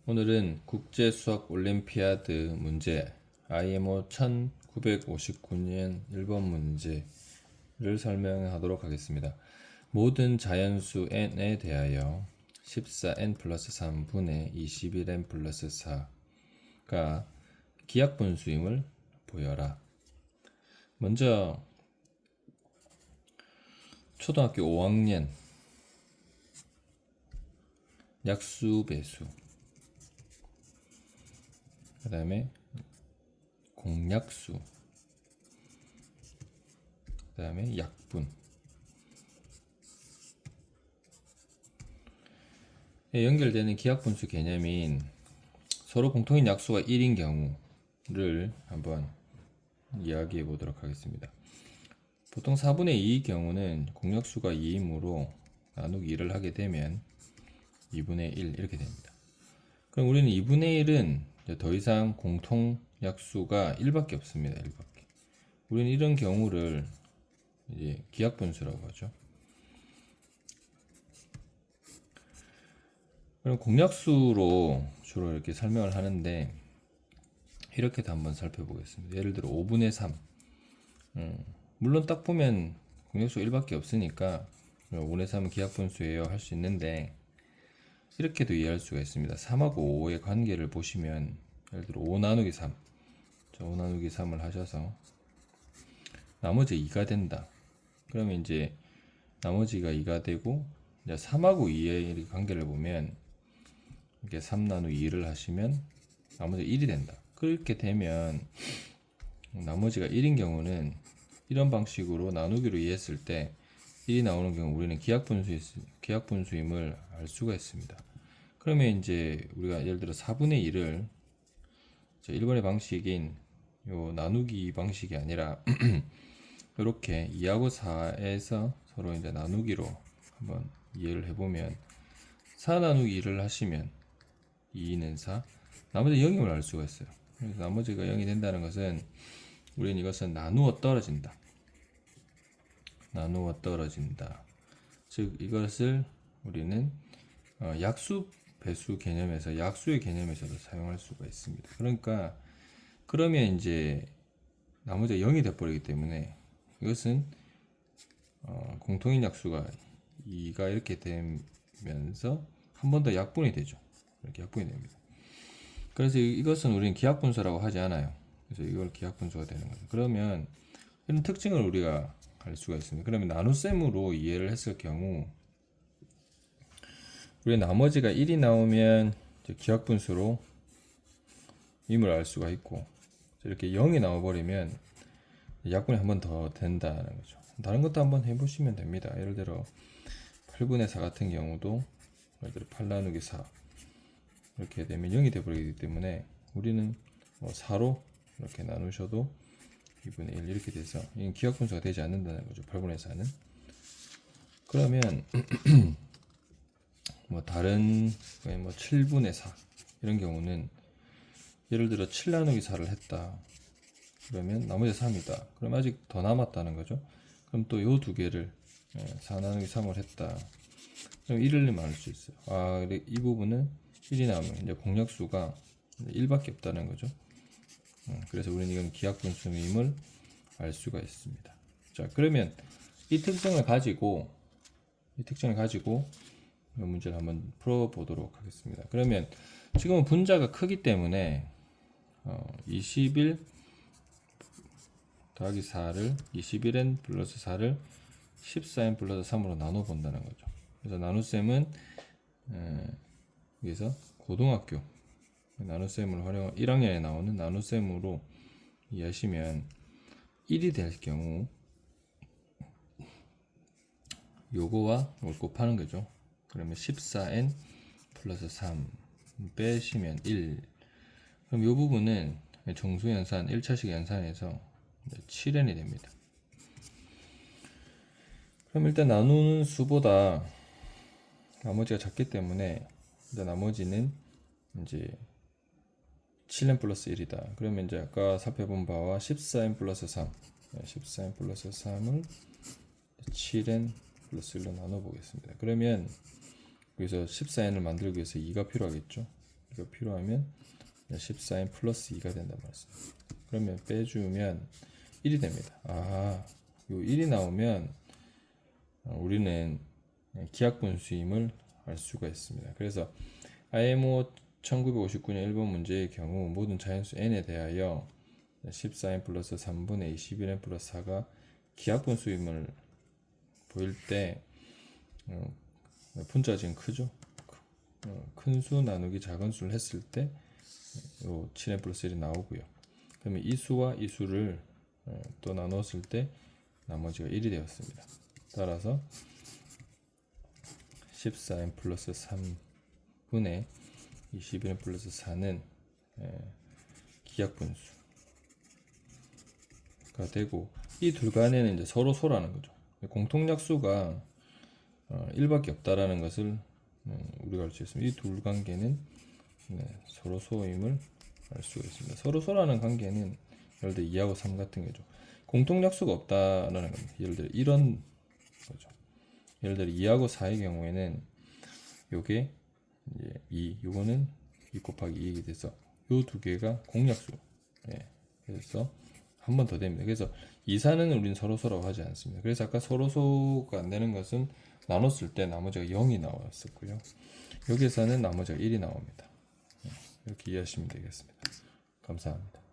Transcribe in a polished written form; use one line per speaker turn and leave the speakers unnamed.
오늘은 국제수학 올림피아드 문제 IMO 1959년 1번 문제를 설명하도록 하겠습니다. 모든 자연수 n에 대하여 14n 플러스 3분의 21n 플러스 4가 기하분수임을 보여라. 먼저 초등학교 5학년 약수 배수, 그 다음에 공약수, 그 다음에 약분. 연결되는 기하분수 개념인 서로 공통인 약수가 1인 경우를 한번 이야기해 보도록 하겠습니다. 보통 4분의 2의 경우는 공약수가 2이므로 나누기 2를 하게 되면 2분의 1 이렇게 됩니다. 그럼 우리는 2분의 1은 더 이상 공통 약수가 1밖에 없습니다. 1밖에. 우리는 이런 경우를 이제 기하분수라고 하죠. 그럼 공약수로 주로 이렇게 설명을 하는데 이렇게도 한번 살펴보겠습니다. 예를 들어 5분의 3. 물론 딱 보면 공약수가 1밖에 없으니까 5분의 3은 기하분수예요 할 수 있는데 이렇게도 이해할 수가 있습니다. 3하고 5의 관계를 보시면 예를 들어 5 나누기 3, 5 나누기 3을 하셔서 나머지 2가 된다. 그러면 이제 나머지가 2가 되고 이제 3하고 2의 관계를 보면 이렇게 3 나누기 2를 하시면 나머지 1이 된다. 그렇게 되면 나머지가 1인 경우는 이런 방식으로 나누기로 이해했을 때 1이 나오는 경우 우리는 기하분수임을 알 수가 있습니다. 그러면 이제 우리가 예를 들어 4분의 1을 1번의 방식인 요 나누기 방식이 아니라 이렇게 2하고 4에서 서로 이제 나누기로 한번 이해를 해보면 4 나누기 2를 하시면 2는 4, 나머지 0임을 알 수가 있어요. 그래서 나머지가 0이 된다는 것은 우리는 이것은 나누어 떨어진다. 나누어 떨어진다. 즉 이것을 우리는 약수 배수 개념에서 약수의 개념에서도 사용할 수가 있습니다. 그러니까 그러면 이제 나머지가 0이 돼버리기 때문에 이것은 공통인 약수가 2가 이렇게 되면서 한 번 더 약분이 되죠. 이렇게 약분이 됩니다. 그래서 이것은 우리는 기하분수라고 하지 않아요. 그래서 이걸 기하분수가 되는 거죠. 그러면 이런 특징을 우리가 알 수가 있습니다. 그러면 나눗셈으로 이해를 했을 경우 우리 나머지가 1이 나오면 기하분수로 임을 알 수가 있고 이렇게 0이 나와버리면 약분이 한 번 더 된다는 거죠. 다른 것도 한번 해보시면 됩니다. 예를 들어 8분의 4 같은 경우도 예를 들어 8 나누기 4 이렇게 되면 0이 되어버리기 때문에 우리는 4로 이렇게 나누셔도 2분의 1 이렇게 돼서 이건 기하분수가 되지 않는다는 거죠. 8분의 4는. 그러면 다른 7분의 4 이런 경우는 예를 들어 7 나누기 4를 했다. 그러면 나머지 3이다. 그럼 아직 더 남았다는 거죠. 그럼 또 요 두 개를 4 나누기 3을 했다. 그럼 1을 알 수 있어요. 이 부분은 1이 나오면 이제 공약수가 1밖에 없다는 거죠. 그래서 우리는 이건 기하분수임을 알 수가 있습니다. 자, 그러면 이 특징을 가지고 이 문제를 한번 풀어보도록 하겠습니다. 그러면 지금은 분자가 크기 때문에 21 더하기 4를 21n 플러스 4를 14n 플러스 3으로 나눠 본다는 거죠. 그래서 나눗셈은 여기서 고등학교 나눗셈을 활용 1학년에 나오는 나눗셈으로 이해하시면 1이 될 경우 요거와 이걸 곱하는 거죠. 그러면 14n 플러스 3 빼시면 1. 그럼 요 부분은 정수연산 1차식 연산에서 7n이 됩니다. 그럼 일단 나누는 수보다 나머지가 작기 때문에 일단 나머지는 이제 7n 플러스 1이다. 그러면 이제 아까 살펴본 바와 14n 플러스 3 14n 플러스 3을 7n 플러스 1로 나눠 보겠습니다. 그러면 여기서 14n을 만들기 위해서 2가 필요하겠죠. 이거 필요하면 14n 플러스 2가 된단 말씀. 그러면 빼주면 1이 됩니다. 아, 요 1이 나오면 우리는 기하분수임을 알 수가 있습니다. 그래서 IMO 1959년 1번 문제의 경우 모든 자연수 n에 대하여 14n 플러스 3분의 21n 플러스 4가 기하분수임을 보일 때 분자 지금 크죠? 큰 수 나누기 작은 수를 했을 때 요 7n 플러스 1이 나오고요. 그러면 이 수와 이 수를 또 나눴을 때 나머지가 1이 되었습니다. 따라서 14n 플러스 3분의 21n 플러스 4는 기하분수가 되고, 이 둘 간에는 이제 서로 소라는 거죠. 공통약수가 1밖에 없다라는 것을 우리가 알 수 있습니다. 이 둘 관계는 서로 소임을 알 수가 있습니다. 서로 소라는 관계는 예를 들어 2하고 3 같은 거죠. 공통약수가 없다라는 겁니다. 예를 들어 이런 거죠. 예를 들어 2하고 4의 경우에는 요게 이제 2, 요거는 2 곱하기 2이 돼서 요 두 개가 공약수. 그래서 한 번 더 됩니다. 그래서 2, 4는 우리는 서로소라고 하지 않습니다. 그래서 아까 서로소가 안 되는 것은 나눴을 때 나머지가 0이 나왔었고요. 여기서는 나머지가 1이 나옵니다. 이렇게 이해하시면 되겠습니다. 감사합니다.